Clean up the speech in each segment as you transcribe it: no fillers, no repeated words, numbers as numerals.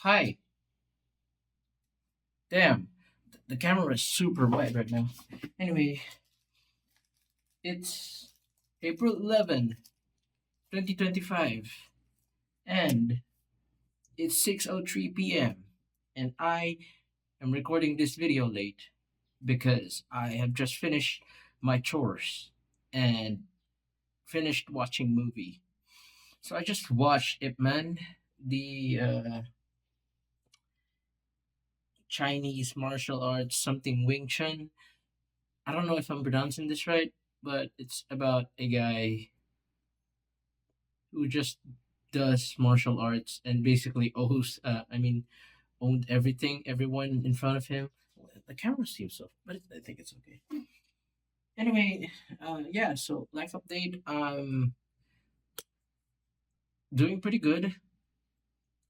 Hi. Damn. The camera is super wide right now. Anyway, it's April 11, 2025, and it's 6:03 p.m. and I am recording this video late because I have just finished my chores and finished watching movie. So I just watched Ip Man, the Chinese martial arts something Wing Chun. I don't know if I'm pronouncing this right, but it's about a guy who just does martial arts and basically owned everything, everyone in front of him. The camera seems so, but I think it's okay. Anyway, yeah. So life update. Doing pretty good.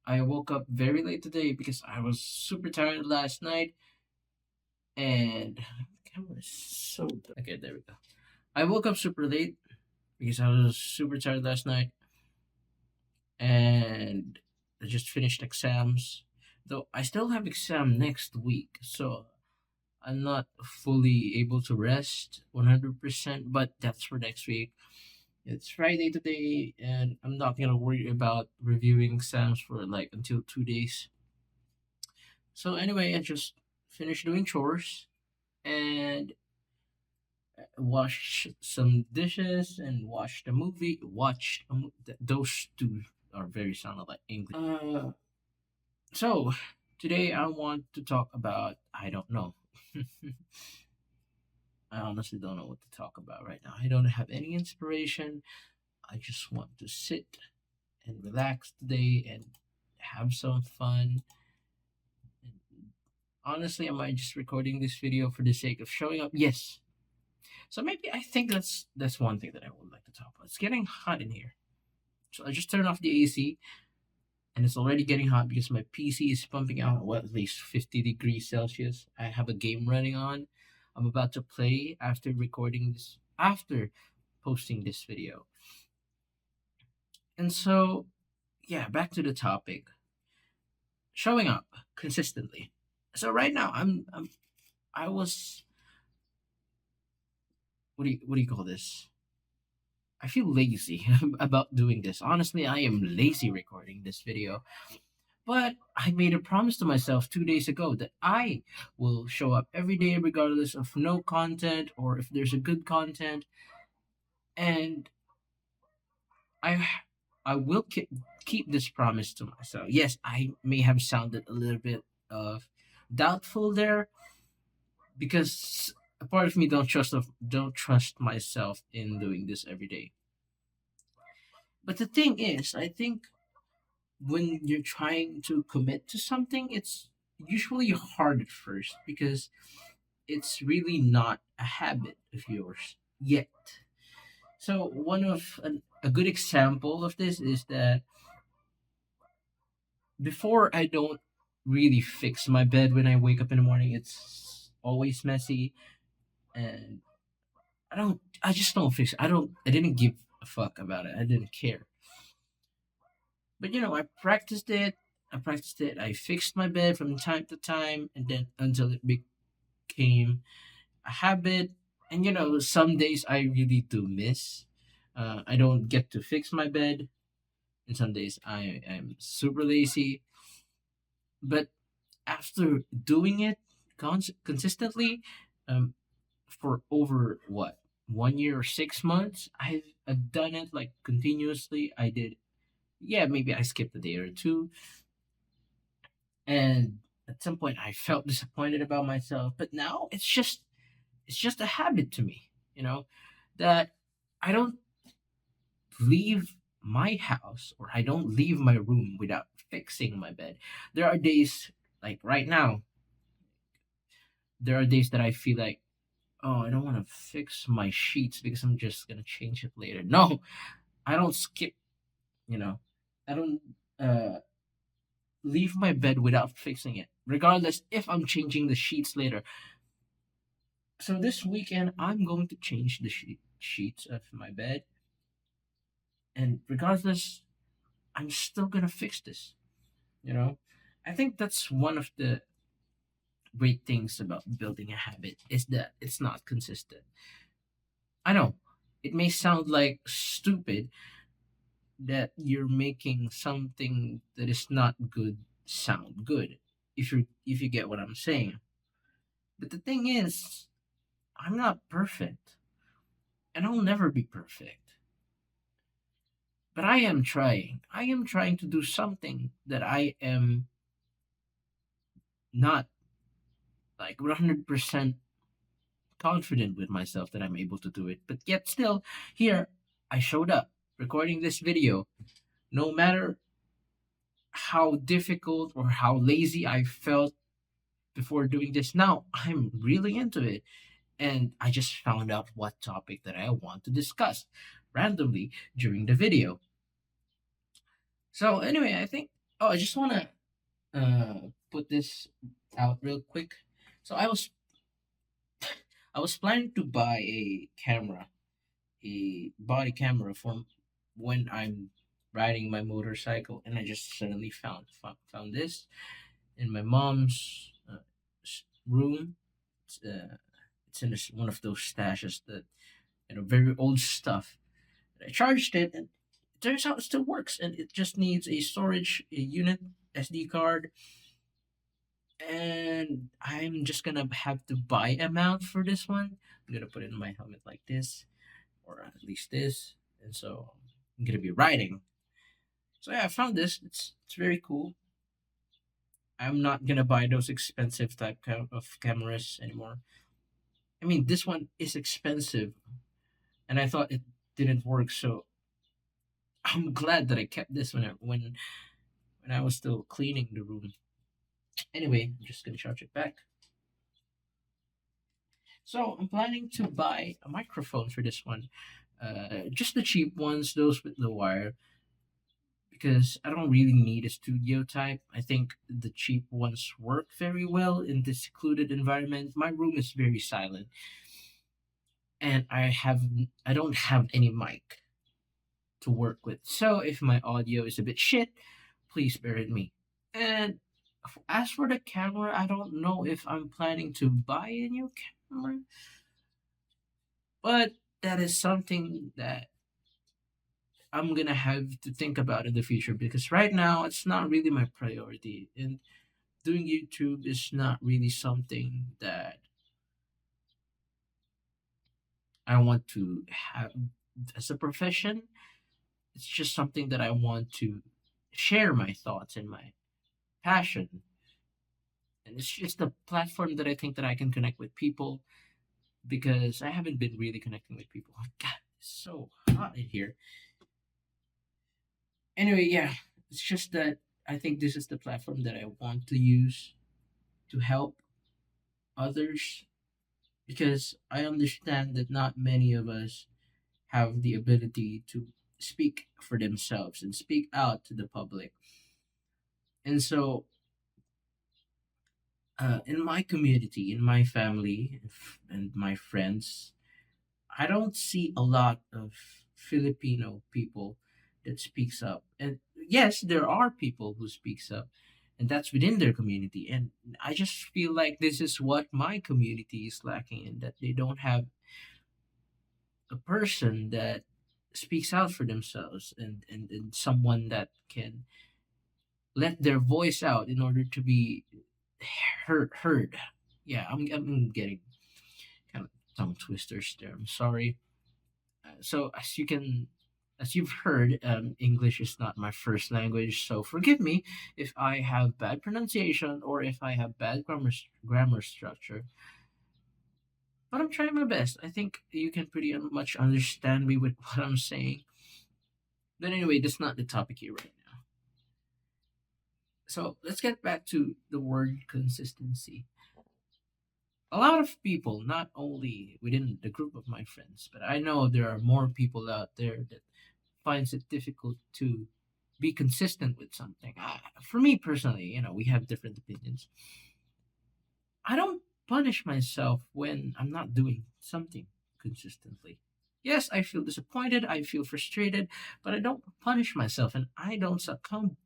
I woke up very late today because I was super tired last night, and the camera is so. Okay, there we go. I woke up super late because I was super tired last night, and I just finished exams. Though I still have exam next week, so I'm not fully able to rest 100%, but that's for next week. It's Friday today, and I'm not gonna worry about reviewing exams for like until 2 days. So anyway, I just finished doing chores and washed some dishes and watched a movie. Those two are very sounded like English. So today I want to talk about I don't know. I honestly don't know what to talk about right now. I don't have any inspiration. I just want to sit and relax today and have some fun. And honestly, am I just recording this video for the sake of showing up? Yes. So maybe I think that's one thing that I would like to talk about. It's getting hot in here. So I just turned off the AC and it's already getting hot because my PC is pumping out at least 50 degrees Celsius. I have a game running on. I'm about to play after posting this video. And so, yeah, back to the topic. Showing up consistently. So right now I was what do you call this? I feel lazy about doing this. Honestly, I am lazy recording this video. But I made a promise to myself 2 days ago that I will show up every day regardless of no content or if there's a good content. And I I will keep this promise to myself. Yes, I may have sounded a little bit of doubtful there because a part of me don't trust myself in doing this every day. But the thing is, I think when you're trying to commit to something, it's usually hard at first because it's really not a habit of yours yet. So a good example of this is that before I don't really fix my bed when I wake up in the morning. It's always messy, and I just don't fix it. I didn't give a fuck about it. I didn't care. But I practiced it. I fixed my bed from time to time, and then until it became a habit. And some days I really do miss. I don't get to fix my bed, and some days I am super lazy. But after doing it consistently, um, for over what 1 year or 6 months, I've done it like continuously. I did, yeah, maybe I skipped a day or two, and at some point I felt disappointed about myself. But now it's just a habit to me, that I don't leave my house or I don't leave my room without fixing my bed. There are days like right now, there are days that I feel like, oh, I don't want to fix my sheets because I'm just gonna change it later. No, I don't skip, you know, I don't uh leave my bed without fixing it, regardless if I'm changing the sheets later. So this weekend, I'm going to change the sheets of my bed, and regardless, I'm still gonna fix this. You know, I think that's one of the great things about building a habit is that it's not consistent. I know it may sound like stupid that you're making something that is not good sound good, if you get what I'm saying. But the thing is, I'm not perfect, and I'll never be perfect. But I am trying. I am trying to do something that I am not like 100% confident with myself that I'm able to do it. But yet still, here I showed up recording this video. No matter how difficult or how lazy I felt before doing this, now I'm really into it. And I just found out what topic that I want to discuss randomly during the video. So anyway, I think I just want to put this out real quick. So I was planning to buy a camera, a body camera for when I'm riding my motorcycle, and I just suddenly found this in my mom's room. It's in one of those stashes that very old stuff. I charged it, and it turns out it still works, and it just needs a storage a unit, SD card, and I'm just gonna have to buy a mount for this one. I'm gonna put it in my helmet like this, or at least this, and so I'm gonna be riding. So yeah, I found this. It's very cool. I'm not gonna buy those expensive type of cameras anymore. I mean, this one is expensive, and I thought it didn't work. So I'm glad that I kept this when I was still cleaning the room. Anyway, I'm just gonna charge it back. So I'm planning to buy a microphone for this one. Just the cheap ones, those with the wire, because I don't really need a studio type. I think the cheap ones work very well in this secluded environment. My room is very silent, and I don't have any mic to work with. So if my audio is a bit shit, please bear with me. And as for the camera, I don't know if I'm planning to buy a new camera, but that is something that I'm gonna have to think about in the future because right now it's not really my priority, and doing YouTube is not really something that I want to have as a profession. It's just something that I want to share my thoughts and my passion, and it's just a platform that I think that I can connect with people because I haven't been really connecting with people. Oh, God, it's so hot in here. Anyway, yeah, it's just that I think this is the platform that I want to use to help others because I understand that not many of us have the ability to speak for themselves and speak out to the public. And so, in my community, in my family, and my friends, I don't see a lot of Filipino people that speaks up. And yes, there are people who speaks up, and that's within their community. And I just feel like this is what my community is lacking in, that they don't have a person that speaks out for themselves, and someone that can let their voice out in order to be heard. Yeah, I'm getting kind of tongue twisters there. I'm sorry. So as you've heard, English is not my first language, so forgive me if I have bad pronunciation or if I have bad grammar structure. But I'm trying my best. I think you can pretty much understand me with what I'm saying. But anyway, that's not the topic here right now. So let's get back to the word consistency. A lot of people, not only within the group of my friends, but I know there are more people out there that finds it difficult to be consistent with something. For me personally, we have different opinions. I don't punish myself when I'm not doing something consistently. Yes, I feel disappointed, I feel frustrated, but I don't punish myself and I don't succumb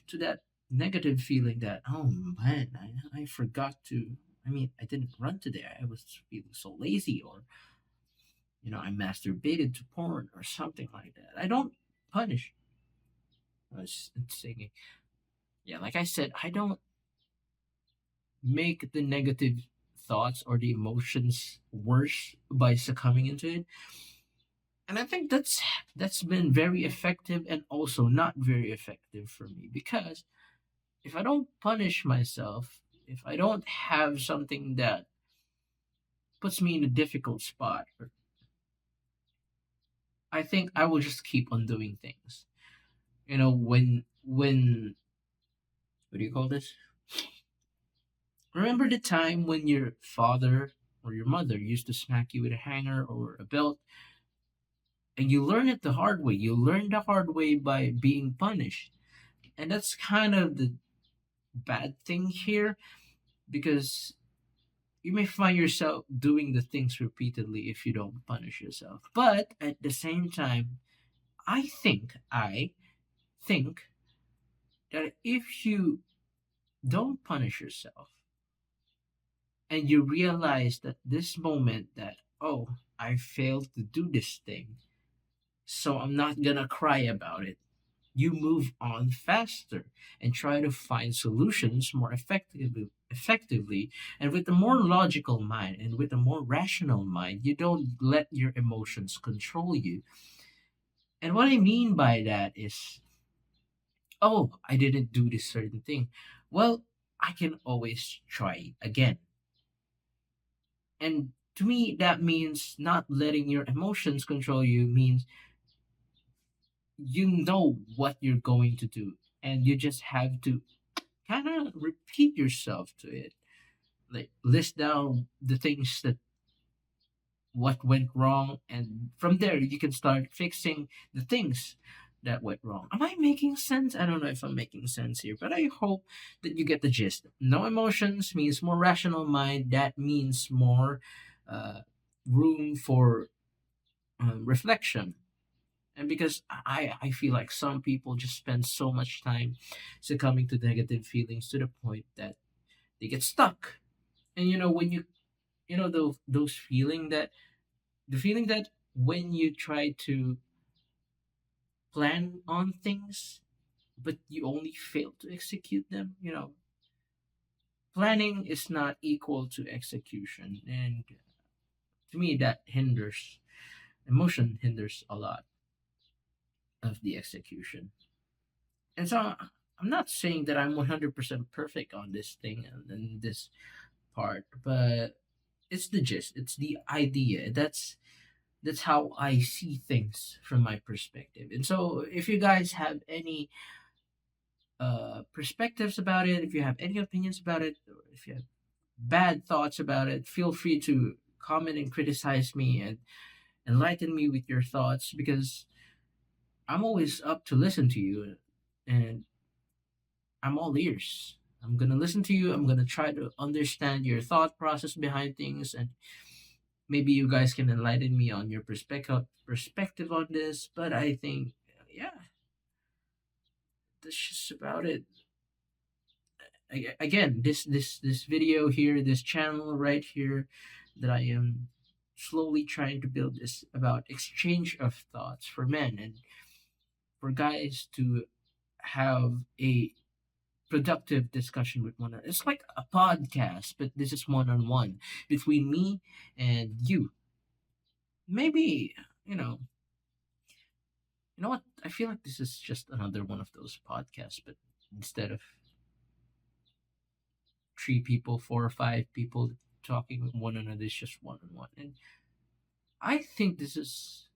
to that negative feeling that, oh man, I forgot to, I mean, I didn't run today. I was feeling so lazy, or, I masturbated to porn or something like that. I don't punish. I was singing. Yeah, like I said, I don't make the negative thoughts or the emotions worse by succumbing into it. And I think that's been very effective and also not very effective for me, because if I don't punish myself, if I don't have something that puts me in a difficult spot, I think I will just keep on doing things. When what do you call this? Remember the time when your father or your mother used to smack you with a hanger or a belt, and you learn it the hard way. You learn the hard way by being punished. And that's kind of the bad thing here, because you may find yourself doing the things repeatedly if you don't punish yourself. But at the same time, I think that if you don't punish yourself and you realize that this moment that, oh, I failed to do this thing, so I'm not gonna cry about it, you move on faster and try to find solutions more effectively, and with a more logical mind and with a more rational mind. You don't let your emotions control you. And what I mean by that is, oh, I didn't do this certain thing, well, I can always try again. And to me, that means not letting your emotions control you, means you know what you're going to do, and you just have to kind of repeat yourself to it, like list down the things that what went wrong, and from there you can start fixing the things that went wrong. Am I making sense? I don't know if I'm making sense here, but I hope that you get the gist. No emotions means more rational mind. That means more uh, room for reflection. And because I feel like some people just spend so much time succumbing to negative feelings to the point that they get stuck. And when those feeling that the feeling that when you try to plan on things but you only fail to execute them. Planning is not equal to execution, and to me that hinders emotion hinders a lot of the execution. And so I'm not saying that I'm 100% perfect on this thing and this part, but it's the gist, it's the idea. That's how I see things from my perspective. And so if you guys have any perspectives about it, if you have any opinions about it, or if you have bad thoughts about it, feel free to comment and criticize me and enlighten me with your thoughts, because I'm always up to listen to you, and I'm all ears. I'm gonna listen to you. I'm gonna try to understand your thought process behind things, and maybe you guys can enlighten me on your perspective on this. But I think, yeah, that's just about it. Again, this video here, this channel right here, that I am slowly trying to build, is about exchange of thoughts for men and for guys to have a productive discussion with one another. It's like a podcast, but this is one on one between me and you. Maybe, you know, what? I feel like this is just another one of those podcasts, but instead of three people, four or five people talking with one another, it's just one on one. And I think this is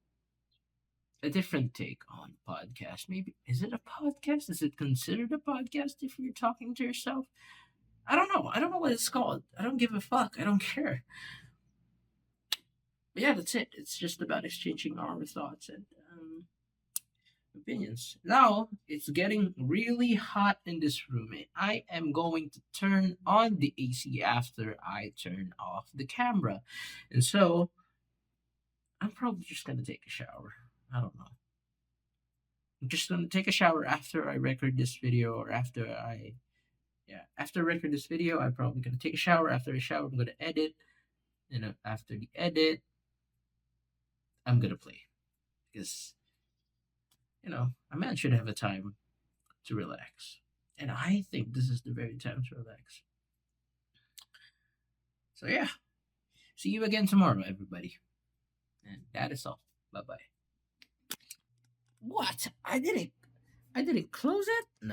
a different take on podcast. Maybe, is it a podcast? Is it considered a podcast if you're talking to yourself? I don't know. I don't know what it's called. I don't give a fuck. I don't care. But yeah, that's it. It's just about exchanging our thoughts and opinions. Now it's getting really hot in this room, and I am going to turn on the AC after I turn off the camera. And so I'm probably just gonna take a shower. I don't know. I'm just gonna take a shower after I record this video, or after I record this video, I'm probably gonna take a shower. After I shower, I'm gonna edit. After the edit, I'm gonna play because a man should have a time to relax, and I think this is the very time to relax. So yeah, see you again tomorrow, everybody, and that is all. Bye bye. What? I didn't close it? No.